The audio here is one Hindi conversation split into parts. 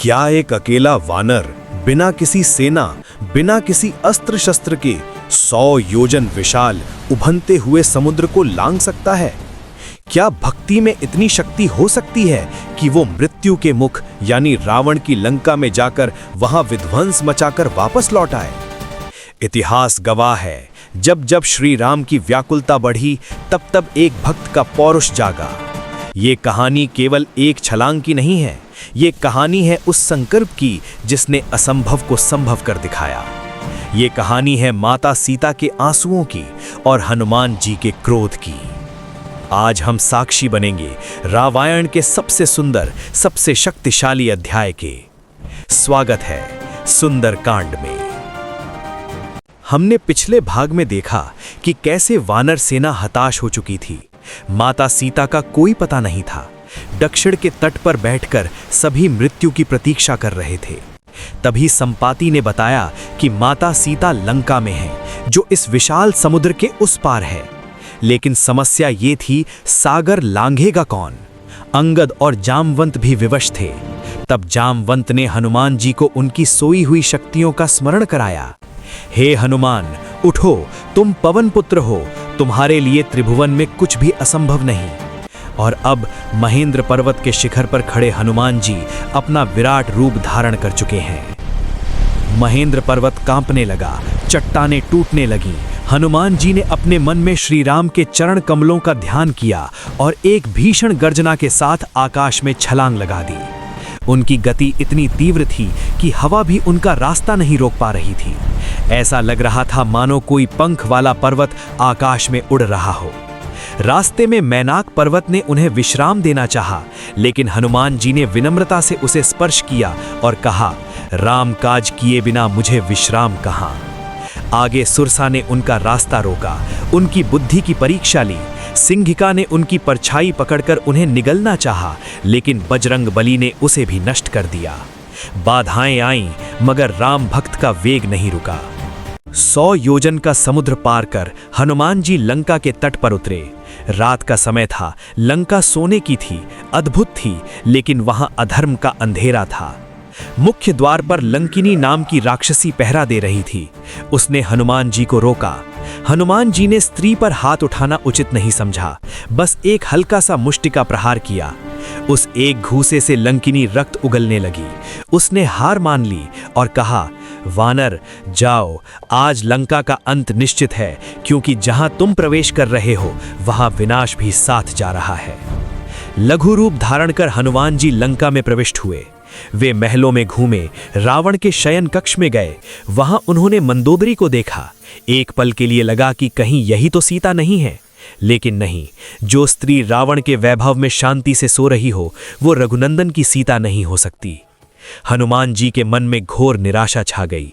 क्या एक अकेला वानर बिना किसी सेना, बिना किसी अस्त्र शस्त्र के 100 योजन विशाल उभनते हुए समुद्र को लांघ सकता है? क्या भक्ति में इतनी शक्ति हो सकती है कि वो मृत्यु के मुख यानी रावण की लंका में जाकर वहां विध्वंस मचाकर वापस लौट आए? इतिहास गवाह है, जब जब श्री राम की व्याकुलता बढ़ी, तब तब एक भक्त का पौरुष जागा। ये कहानी केवल एक छलांग की नहीं है, ये कहानी है उस संकल्प की जिसने असंभव को संभव कर दिखाया। ये कहानी है माता सीता के आंसुओं की और हनुमान जी के क्रोध की। आज हम साक्षी बनेंगे रामायण के सबसे सुंदर, सबसे शक्तिशाली अध्याय के। स्वागत है सुंदर कांड में। हमने पिछले भाग में देखा कि कैसे वानर सेना हताश हो चुकी थी। माता सीता का कोई पता नहीं था। दक्षिण के तट पर बैठकर सभी मृत्यु की प्रतीक्षा कर रहे थे। तभी संपाति ने बताया कि माता सीता लंका में है, जो इस विशाल समुद्र के उस पार है। लेकिन समस्या ये थी, सागर लांघेगा कौन? अंगद और जामवंत भी विवश थे। तब जामवंत ने हनुमान जी को उनकी सोई हुई शक्तियों का स्मरण कराया। हे हनुमान, उठो, तुम पवन पुत्र हो, तुम्हारे लिए त्रिभुवन में कुछ भी असंभव नहीं। और अब महेंद्र पर्वत के शिखर पर खड़े हनुमान जी अपना विराट रूप धारण कर चुके हैं। महेंद्र पर्वत कांपने लगा, चट्टानें टूटने लगीं। हनुमान जी ने अपने मन में श्री राम के चरण कमलों का ध्यान किया और एक भीषण गर्जना के साथ आकाश में छलांग लगा दी। उनकी गति इतनी तीव्र थी कि हवा भी उनका रास्ता नहीं रोक पा रही थी। ऐसा लग रहा था मानो कोई पंख वाला पर्वत आकाश में उड़ रहा हो। रास्ते में मैनाक पर्वत ने उन्हें विश्राम देना चाहा, लेकिन हनुमान जी ने विनम्रता से उसे स्पर्श किया और कहा, राम काज किए बिना मुझे विश्राम कहाँ। आगे सुरसा ने उनका रास्ता रोका, उनकी बुद्धि की परीक्षा ली। सिंहिका ने उनकी परछाई पकड़कर उन्हें निगलना चाहा, लेकिन बजरंग बली ने उसे भी नष्ट कर दिया। बाधाएं आईं, मगर राम भक्त का वेग नहीं रुका। 100 योजन का समुद्र पार कर हनुमान जी लंका के तट पर उतरे। रात का समय था, लंका सोने की थी, अद्भुत थी, लेकिन वहां अधर्म का अंधेरा था। मुख्य द्वार पर लंकिनी नाम की राक्षसी पहरा दे रही थी। उसने हनुमान जी को रोका। हनुमान जी ने स्त्री पर हाथ उठाना उचित नहीं समझा, बस एक हल्का सा मुष्टिका प्रहार किया। उस एक घूसे से लंकिनी रक्त उगलने लगी। उसने हार मान ली और कहा, वानर जाओ, आज लंका का अंत निश्चित है, क्योंकि जहां तुम प्रवेश कर रहे हो वहां विनाश भी साथ जा रहा है। लघु रूप धारण कर हनुमान जी लंका में प्रविष्ट हुए। वे महलों में घूमे, रावण के शयन कक्ष में गए। वहां उन्होंने मंदोदरी को देखा। एक पल के लिए लगा कि कहीं यही तो सीता नहीं है, लेकिन नहीं। जो स्त्री रावण के वैभव में शांति से सो रही हो, वो रघुनंदन की सीता नहीं हो सकती। हनुमान जी के मन में घोर निराशा छा गई।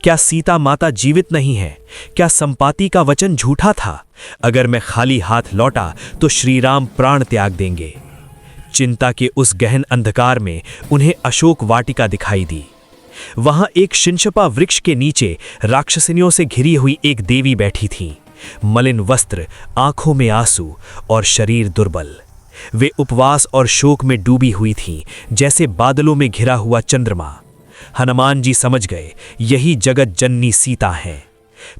क्या सीता माता जीवित नहीं है? क्या संपाति का वचन झूठा था? अगर मैं खाली हाथ लौटा तो श्री राम प्राण त्याग देंगे। चिंता के उस गहन अंधकार में उन्हें अशोक वाटिका दिखाई दी। वहां एक शिंशपा वृक्ष के नीचे राक्षसिनियों से घिरी हुई एक देवी बैठी थी। मलिन वस्त्र, आंखों में आंसू और शरीर दुर्बल। वे उपवास और शोक में डूबी हुई थीं, जैसे बादलों में घिरा हुआ चंद्रमा। हनुमान जी समझ गए, यही जगत जननी सीता है।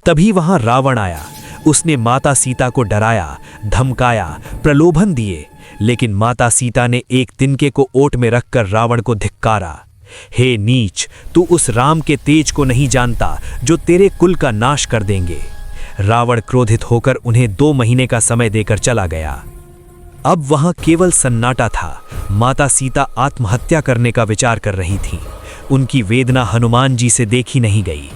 तभी वहां रावण आया। उसने माता सीता को डराया, धमकाया, प्रलोभन दिए, लेकिन माता सीता ने एक तिनके को ओट में रखकर रावण को धिक्कारा। हे नीच, तू उस राम के तेज को नहीं जानता जो तेरे कुल का नाश कर देंगे। रावण क्रोधित होकर उन्हें 2 महीने का समय देकर चला गया। अब वहां केवल सन्नाटा था। माता सीता आत्महत्या करने का विचार कर रही थीं। उनकी वेदना हनुमान जी से देखी नहीं गई।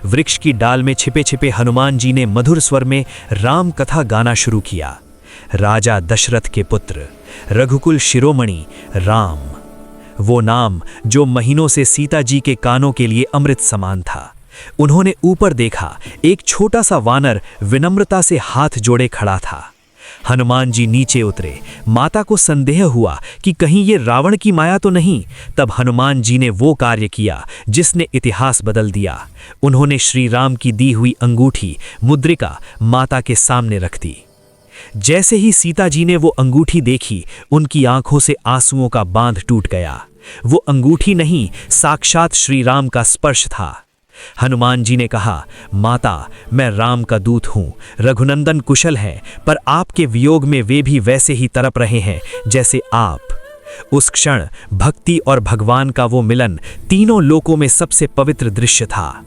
वृक्ष की डाल में छिपे छिपे हनुमान जी ने मधुर स्वर में राम कथा गाना शुरू किया। राजा दशरथ के पुत्र, रघुकुल शिरोमणि राम, वो नाम जो महीनों से सीता जी के कानों के लिए अमृत समान था। उन्होंने ऊपर देखा, एक छोटा सा वानर विनम्रता से हाथ जोड़े खड़ा था। हनुमान जी नीचे उतरे। माता को संदेह हुआ कि कहीं ये रावण की माया तो नहीं। तब हनुमान जी ने वो कार्य किया जिसने इतिहास बदल दिया। उन्होंने श्री राम की दी हुई अंगूठी मुद्रिका माता के सामने रख दी। जैसे ही सीता जी ने वो अंगूठी देखी, उनकी आंखों से आंसुओं का बांध टूट गया। वो अंगूठी नहीं, साक्षात श्री राम का स्पर्श था। हनुमान जी ने कहा, माता, मैं राम का दूत हूँ, रघुनंदन कुशल हैं, पर आपके वियोग में वे भी वैसे ही तड़प रहे हैं जैसे आप। उस क्षण भक्ति और भगवान का वो मिलन तीनों लोकों में सबसे पवित्र दृश्य था।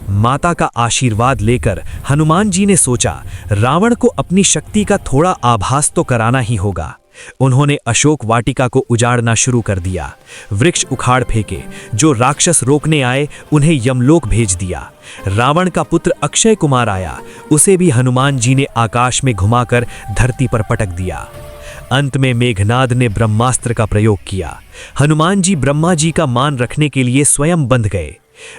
माता का आशीर्वाद लेकर हनुमान जी ने सोचा, रावण को अपनी शक्ति का थोड़ा आभास तो कराना ही होगा। उन्होंने अशोक वाटिका को उजाड़ना शुरू कर दिया, वृक्ष उखाड़ फेंके, जो राक्षस रोकने आए उन्हें यमलोक भेज दिया। रावण का पुत्र अक्षय कुमार आया, उसे भी हनुमान जी ने आकाश में घुमाकर धरती पर पटक दिया। अंत में मेघनाद ने ब्रह्मास्त्र का प्रयोग किया। हनुमान जी ब्रह्मा जी का मान रखने के लिए स्वयं बंध गए।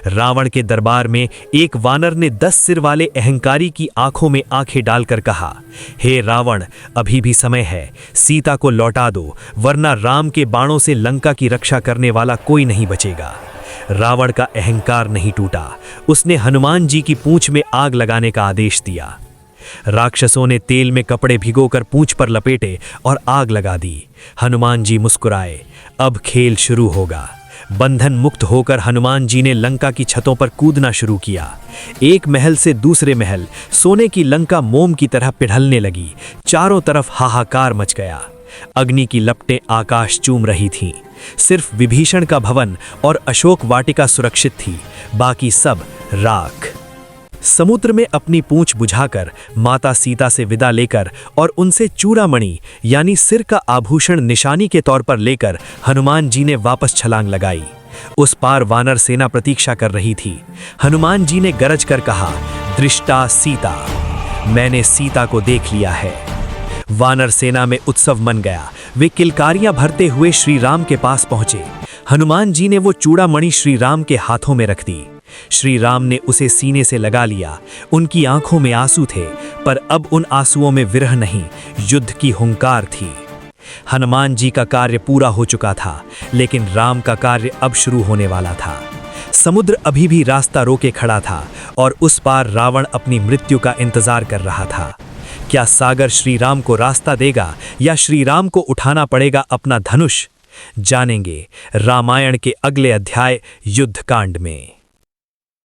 रावण के दरबार में एक वानर ने 10 सिर वाले अहंकारी की आंखों में आंखें डालकर कहा, हे रावण, अभी भी समय है, सीता को लौटा दो, वरना राम के बाणों से लंका की रक्षा करने वाला कोई नहीं बचेगा। रावण का अहंकार नहीं टूटा, उसने हनुमान जी की पूंछ में आग लगाने का आदेश दिया। राक्षसों ने तेल में कपड़े भिगोकर पूंछ पर लपेटे और आग लगा दी। हनुमान जी मुस्कुराए, अब खेल शुरू होगा। बंधन मुक्त होकर हनुमान जी ने लंका की छतों पर कूदना शुरू किया। एक महल से दूसरे महल, सोने की लंका मोम की तरह पिघलने लगी। चारों तरफ हाहाकार मच गया। अग्नि की लपटें आकाश चूम रही थीं। सिर्फ विभीषण का भवन और अशोक वाटिका सुरक्षित थी, बाकी सब राख। समुद्र में अपनी पूंछ बुझाकर माता सीता से विदा लेकर और उनसे चूड़ामणि यानी सिर का आभूषण निशानी के तौर पर लेकर हनुमान जी ने वापस छलांग लगाई। उस पार वानर सेना प्रतीक्षा कर रही थी। हनुमान जी ने गरज कर कहा, दृष्टा सीता, मैंने सीता को देख लिया है। वानर सेना में उत्सव मन गया। वे किलकारियां भरते हुए श्री राम के पास पहुंचे। हनुमान जी ने वो चूड़ामणि श्री राम के हाथों में रख दी। श्री राम ने उसे सीने से लगा लिया। उनकी आंखों में आंसू थे, पर अब उन आंसुओं में विरह नहीं, युद्ध की हुंकार थी। हनुमान जी का कार्य पूरा हो चुका था, लेकिन राम का कार्य अब शुरू होने वाला था। समुद्र अभी भी रास्ता रोके खड़ा था और उस पार रावण अपनी मृत्यु का इंतजार कर रहा था। क्या सागर श्री राम को रास्ता देगा या श्री राम को उठाना पड़ेगा अपना धनुष? जानेंगे रामायण के अगले अध्याय युद्धकांड में।